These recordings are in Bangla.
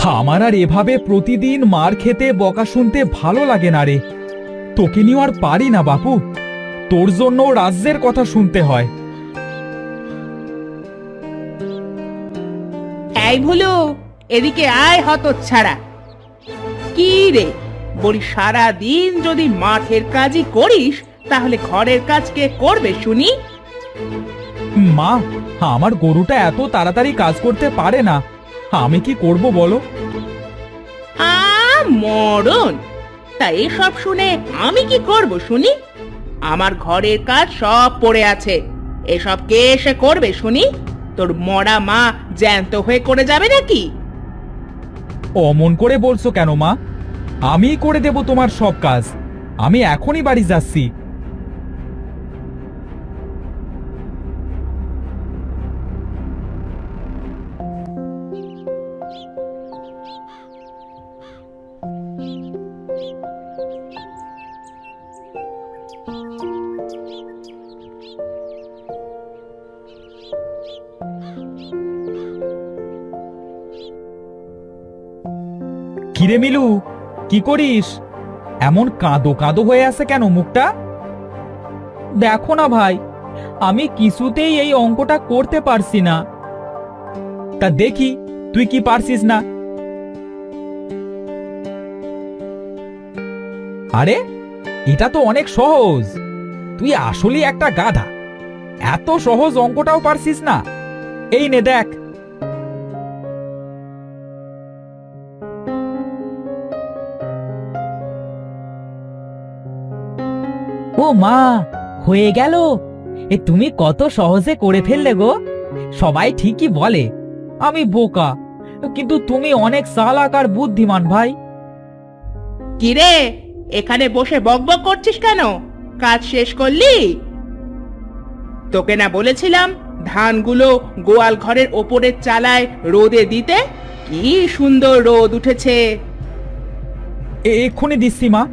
আমার আর এভাবে প্রতিদিন মার খেতে বকা শুনতে ভালো লাগে না রে। তোকে নিয়ে আর পারি না বাপু। তোর জন্য রাজ্যের কথা শুনতে হয়। এই ভুলু, এদিকে আয় হতচ্ছাড়া। কি রে বলি, সারা দিন যদি মাঠের কাজই করিস তাহলে ঘরের কাজ কে করবে শুনি? মা, আমার গরুটা এত তাড়াতাড়ি কাজ করতে পারে না। আমি কি করব বলো? মরণ! তা এসব শুনে আমি কি করব শুনি? আমার ঘরের কাজ সব পড়ে আছে, এসব কে এসে করবে শুনি? তোর মরা মা জ্যান্ত হয়ে করে যাবে নাকি? অমন করে বলছো কেন মা? আমিই করে দেব তোমার সব কাজ। আমি এখনই বাড়ি যাচ্ছি। কিরে মিলু, কি করিস? এমন কাঁদো কাঁদো হয়ে আছে কেন মুখটা? দেখো না ভাই, আমি কিছুতেই এই অঙ্কটা করতে পারছি না। তা দেখি তুই কি পারছিস না। আরে, এটা তো অনেক সহজ। তুই আসলেই একটা গাধা। এত সহজ অঙ্কটাও পারছিস না? এই নে দেখ। ও মা, হয়ে গেল! তুমি কত সহজে করে ফেললে গো। সবাই ঠিকই বলে আমি বোকা, কিন্তু তুমি অনেক চালাক আর বুদ্ধিমান ভাই। কিরে, এখানে বসে বকবক করছিস কেন? কাজ শেষ করলি? তোকে না বলেছিলাম ধানগুলো গোয়াল ঘরের ওপরের চালায় রোদে দিতে? কি সুন্দর রোদ উঠেছে! এক্ষুনি দিচ্ছি মা।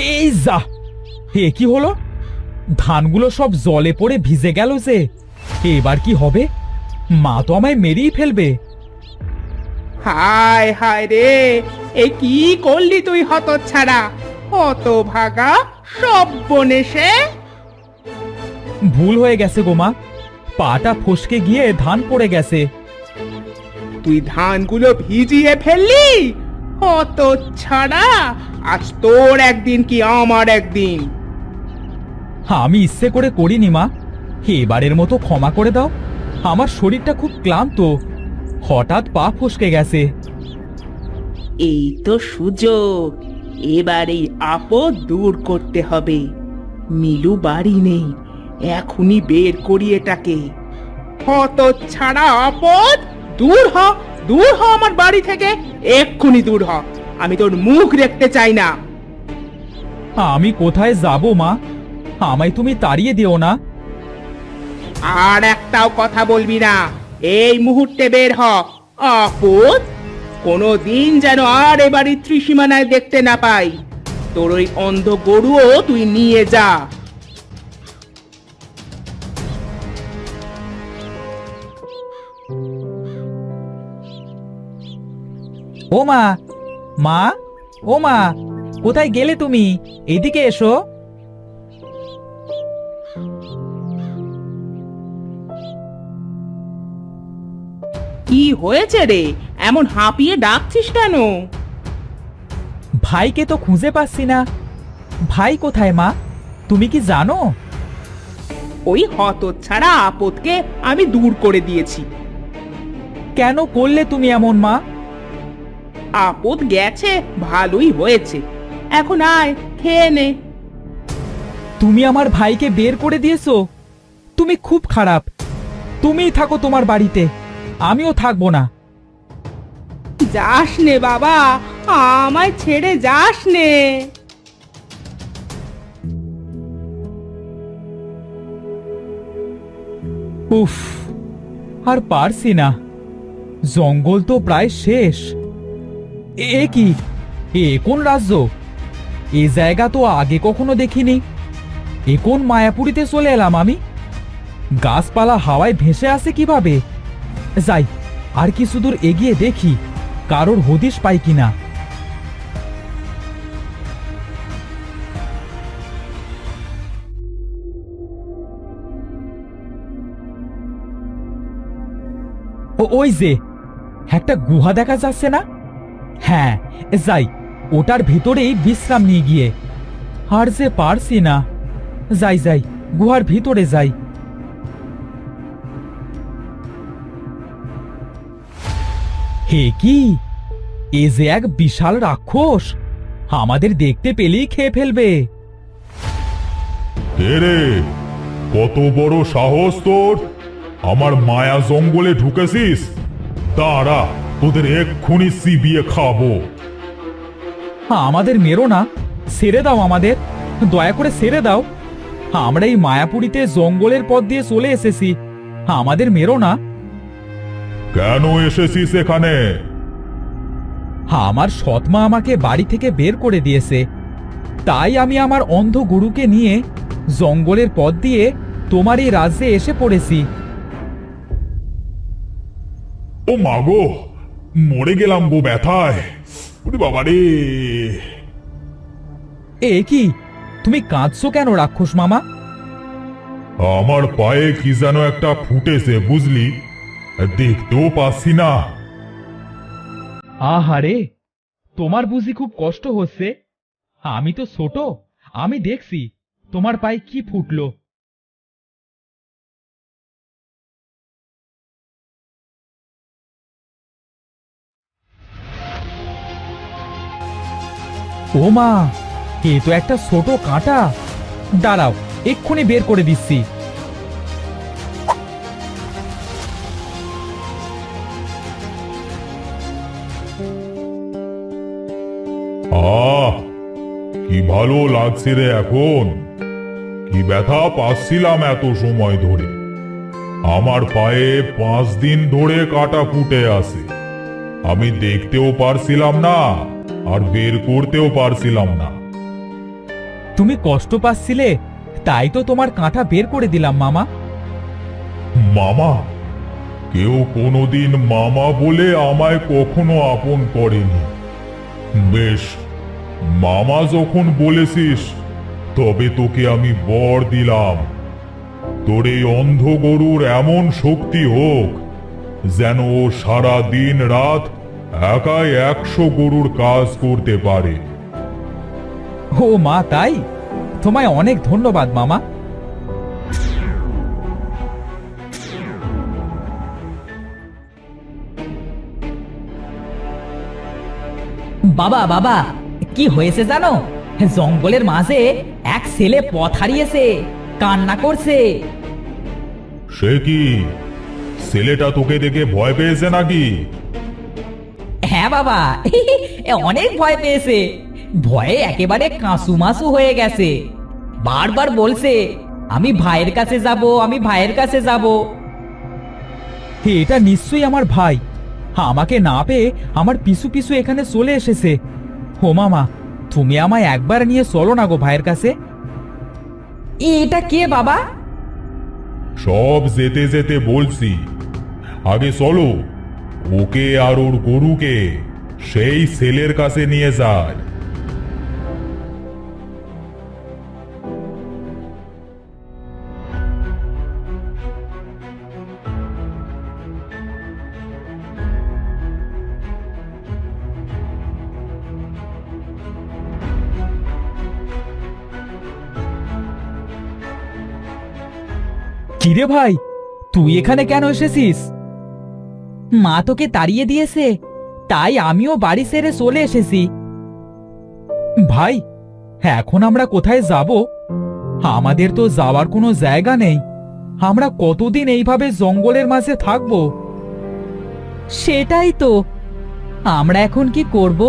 এই যা, কি হলো? ধানগুলো সব জলে পড়ে ভিজে গেল যে। এবার কি হবে? মা তো আমায় মেরেই ফেলবে। হায় হায় রে, এ কি করলি তুই হতচ্ছাড়া! হত ভাগা সর্বনেশে! ভুল হয়ে গেছে গো মা। পাটা ফসকে গিয়ে ধান পড়ে গেছে। তুই ধানগুলো ভিজিয়ে ফেললি? হতচ্ছাড়া! আজ তোর একদিন কি আমার একদিন! আমি ইচ্ছে করে করিনি মা। এবারের মতো ক্ষমা করে দাও। আমার শরীরটা খুব ক্লান্ত। হঠাৎ পা ফসকে গেছে। এই তো সুযোগ, এবার এই আপদ দূর করতে হবে। মিলু বাড়ি নেই, এখনই বের করি এটাকে। হতচ্ছাড়া আপদ, দূর হ! দূর হ আমার বাড়ি থেকে, এক্ষুনি দূর হ! আমি তোর মুখ দেখতে চাই না। আমি কোথায় যাব মা? আমায় তুমি তাড়িয়ে দিও না। আর একটাও কথা বলবি না, এই মুহূর্তে বের হ। আপদ, কোনো দিন যেন আর এ বাড়ির ত্রিসীমানায় দেখতে না পাই। তোর ওই অন্ধ গরুও তুই নিয়ে যা। ও মা, মা, ও মা, কোথায় গেলে তুমি? এদিকে এসো। কি হয়েছে রে, এমন হাঁপিয়ে ডাকছিস কেন? ভাইকে তো খুঁজে পাচ্ছি না। ভাই কোথায় মা, তুমি কি জানো? ওই হতচ্ছাড়া আপদকে আমি দূর করে দিয়েছি। কেন করলে তুমি এমন মা? আপদ গেছে, ভালোই হয়েছে। এখন আয়, খেয়ে নে। তুমি আমার ভাইকে বের করে দিয়েছো? তুমি খুব খারাপ। তুমিই থাকো তোমার বাড়িতে, আমিও থাকবো না। যাস নে বাবা, আমায় ছেড়ে যাস নে। উফ, আর পারছি না, জঙ্গল তো প্রায় শেষ। এ কি, এ কোন রাজ্য? এ জায়গা তো আগে কখনো দেখিনি। এ কোন মায়াপুরীতে চলে এলাম আমি? গাছপালা হাওয়ায় ভেসে আসে কিভাবে? যাই, আর কিছু দূর এগিয়ে দেখি কারোর হদিশ পাই কিনা। ওই যে একটা গুহা দেখা যাচ্ছে না? হ্যাঁ, যাই, ওটার ভিতরেই বিশ্রাম নিয়ে গিয়ে। আর যে পারছি না, যাই যাই, গুহার ভিতরে যাই। হে কি, এ যে এক বিশাল রাক্ষস, আমাদের দেখতে পেলেই খেয়ে ফেলবে। কে রে, কত বড় সাহস তোর! আমার মায়া জঙ্গলে ঢুকেছিস? দাঁড়া, তোদের এক্ষুনি চিবিয়ে খাবো। আমাদের মেরো না, ছেড়ে দাও আমাদের, দয়া করে ছেড়ে দাও। আমরা এই মায়াপুরীতে জঙ্গলের পথ দিয়ে চলে এসেছি, আমাদের মেরো না। কেন এসেছিস এখানে? আমার সৎমা আমাকে বাড়ি থেকে বের করে দিয়েছে, তাই আমি আমার অন্ধ গুরুকে নিয়ে জঙ্গলের পথ দিয়ে তোমার এই রাজ্যে এসে পড়েছি। ও মাগো, মরে গেলাম গো ব্যথায়। ওরে বাবা রে! এ কি, তুমি কাঁদছো কেন রাক্ষস মামা? আমার পায়ে কি যেন একটা ফুটেছে, বুঝলি? দেখতেও পাচ্ছি না। আহারে, তোমার বুঝি খুব কষ্ট হচ্ছে? আমি তো ছোট, আমি দেখছি তোমার পায়ে কি ফুটলো। ও মা, এ তো একটা ছোট কাঁটা। দাঁড়াও, এক্ষুনি বের করে দিচ্ছি। আহ, কি ভালো লাগছে রে এখন। কি ব্যথা পাচ্ছিলাম এত সময় ধরে। আমার পায়ে 5 দিন ধরে কাটা ফুটে আছে। আমি দেখতেও পারছিলাম না, আর বের করতেও পারছিলাম না। তুমি কষ্ট পাচ্ছিলে, তাই তো তোমার কাঁটা বের করে দিলাম মামা। মামা? কেউ কোনোদিন মামা বলে আমায় কখনো আপন করেনি। বেশ, মামা যখন বলেছিস, তবে তোকে আমি বর দিলাম। তোর এই অন্ধ গরুর এমন শক্তি হোক যেন ও সারা দিন রাত একাই 100 গরুর কাজ করতে পারে। ও মা, তাই? তোমায় অনেক ধন্যবাদ মামা। বাবা বাবা, কি হয়েছে জানো? জঙ্গলের মাঝে এক ছেলে পথ হারিয়েছে, কান্না করছে। সে কি, ছেলেটা তোকে দেখে ভয় পেয়েছে নাকি? হ্যাঁ বাবা, অনেক ভয় পেয়েছে। ভয়ে একেবারে কাঁসুমাসু হয়ে গেছে। বারবার বলছে, আমি ভাইয়ের কাছে যাব, আমি ভাইয়ের কাছে যাব। এটা নিশ্চয়ই আমার ভাই, আমাকে না পেয়ে আমার পিছু পিছু এখানে চলে এসেছে। ও মামা, তুমি আমায় একবার নিয়ে চলো না গো ভাইয়ের কাছে। এটা কে বাবা? সব যেতে যেতে বলছি, আগে চলো, ওকে আর ওর গরুকে সেই ছেলের কাছে নিয়ে যায়। কিরে ভাই, তুই এখানে কেন এসেছিস? মা তোকে তাড়িয়ে দিয়েছে, তাই আমিও বাড়ি ছেড়ে চলে এসেছি। ভাই, এখন আমরা কোথায় যাব? আমাদের তো যাওয়ার কোনো জায়গা নেই। আমরা কতদিন এইভাবে জঙ্গলের মাঝে থাকব? সেটাই তো, আমরা এখন কি করব?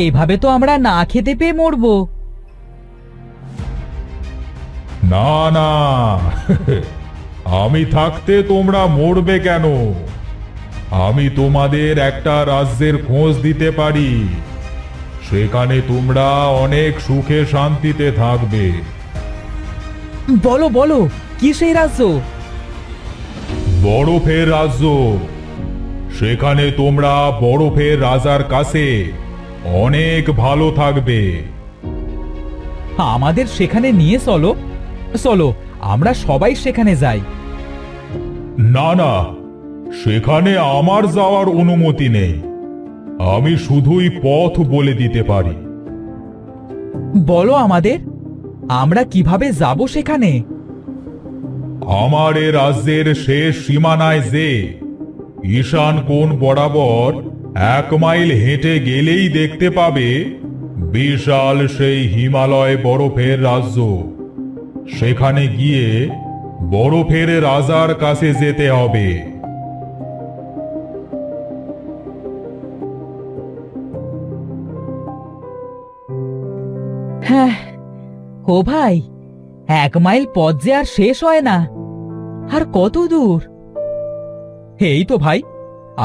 এভাবে তো আমরা না খেতে পেয়ে মরবো। না না, আমি থাকতে তোমরা মরবে কেন? আমি তোমাদের একটা রাজ্যের খোঁজ দিতে পারি, সেখানে তোমরা অনেক সুখে শান্তিতে থাকবে। বলো বলো, কি সেই রাজ্য? বরফের রাজ্য। সেখানে তোমরা বরফের রাজার কাছে অনেক ভালো থাকবে। আমাদের সেখানে নিয়ে চলো, চলো আমরা সবাই সেখানে যাই। না না, সেখানে আমার যাওয়ার অনুমতি নেই। আমি শুধুই পথ বলে দিতে পারি। বলো আমাদের, আমরা কিভাবে যাব সেখানে? আমার এ রাজ্যের শেষ সীমানায় যে ঈশান কোণ বরাবর 1 মাইল হেঁটে গেলেই দেখতে পাবে বিশাল সেই হিমালয় বরফের রাজ্য। সেখানে গিয়ে বরফের রাজার কাছে যেতে হবে। হ্যাঁ, ও ভাই, 1 মাইল পথ যে আর শেষ হয় না। আর কত দূর? এই তো ভাই,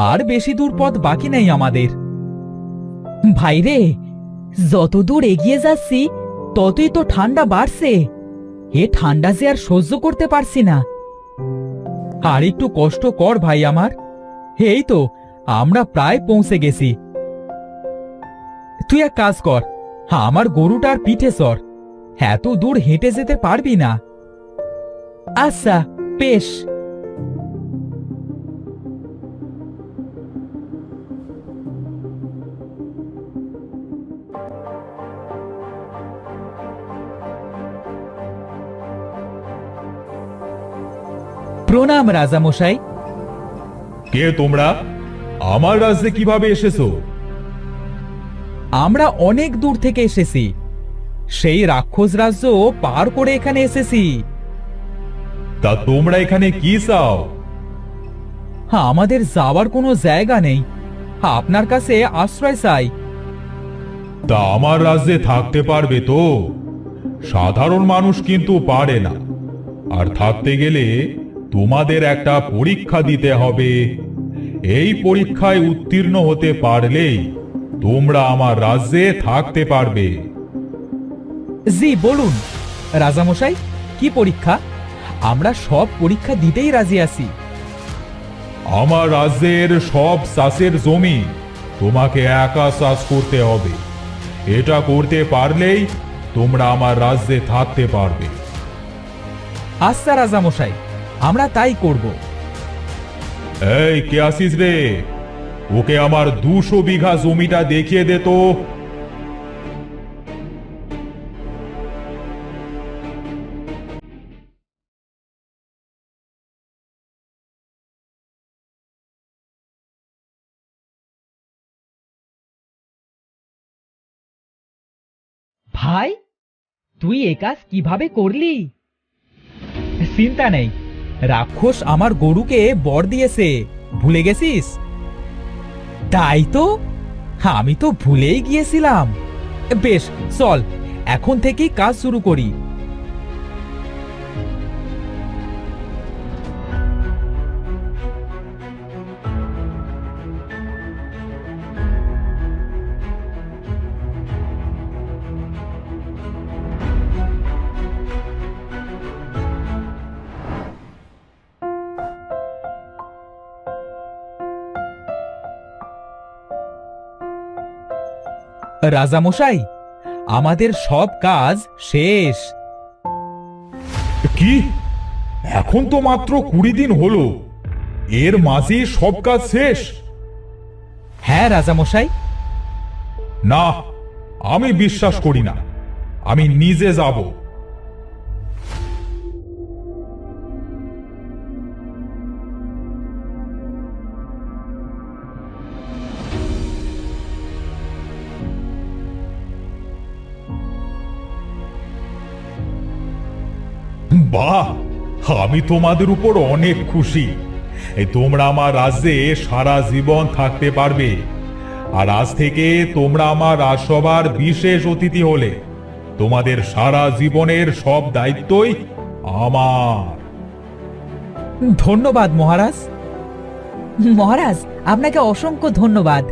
আর বেশি দূর পথ বাকি নেই আমাদের। ভাই রে, যত দূর এগিয়ে যাচ্ছি ততই তো ঠান্ডা বাড়ছে। এ ঠান্ডা যে আর সহ্য করতে পারছি না। আর একটু কষ্ট কর ভাই আমার, এই তো আমরা প্রায় পৌঁছে গেছি। তুই এক কাজ কর, আমার গরুটার পিঠে চড়, এত দূর হেঁটে যেতে পারবি না। আচ্ছা, বেশ। প্রণাম রাজামশাই। কে তোমরা? আমার রাজ্যে কিভাবে এসেছো? আমরা অনেক দূর থেকে এসেছি, সেই রাক্ষস রাজ্য পার করে এখানে এসেছি। তা তোমরা এখানে কি চাও? আমাদের যাওয়ার কোনো জায়গা নেই, আপনার কাছে আশ্রয় চাই। তা আমার রাজ্যে থাকতে পারবে তো? সাধারণ মানুষ কিন্তু পারে না। আর থাকতে গেলে তোমাদের একটা পরীক্ষা দিতে হবে। এই পরীক্ষায় উত্তীর্ণ হতে পারলেই তোমরা আমার রাজ্যে থাকতে পারবে। জি বলুন রাজামশাই, কি পরীক্ষা? আমরা সব পরীক্ষা দিতেই রাজি আছি। আমার রাজ্যের সব চাষের জমি তোমাকে একা চাষ করতে হবে। এটা করতে পারলেই তোমরা আমার রাজ্যে থাকতে পারবে। আচ্ছা রাজামশাই, আমরা তাই করব। এই কে আসিস রে? ওকে আমার 200 বিঘা জমিটা দেখিয়ে দে তো। ভাই, তুই এ কাজ কিভাবে করলি? চিন্তা নেই, রাক্ষস আমার গরুকে বর দিয়েছে, ভুলে গেছিস? তাই তো। আমি তো ভুলেই গিয়েছিলাম। বেশ, চল এখন থেকেই কাজ শুরু করি। রাজামশাই, আমাদের সব কাজ শেষ। কি? এখন তো মাত্র 20 দিন হলো, এর মাঝে সব কাজ শেষ? হ্যাঁ রাজামশাই। না, আমি বিশ্বাস করি না। আমি নিজে যাব। বাহ, আমি তোমাদের উপর অনেক খুশি। এই তোমরা আমার রাজ্যে সারা জীবন থাকতে পারবে। আর আজ থেকে তোমরা আমার রাজসভার বিশেষ অতিথি হলে তোমাদের সারা জীবনের সব দায়িত্বই আমার। ধন্যবাদ মহারাজ। মহারাজ আপনাকে অসংখ্য ধন্যবাদ।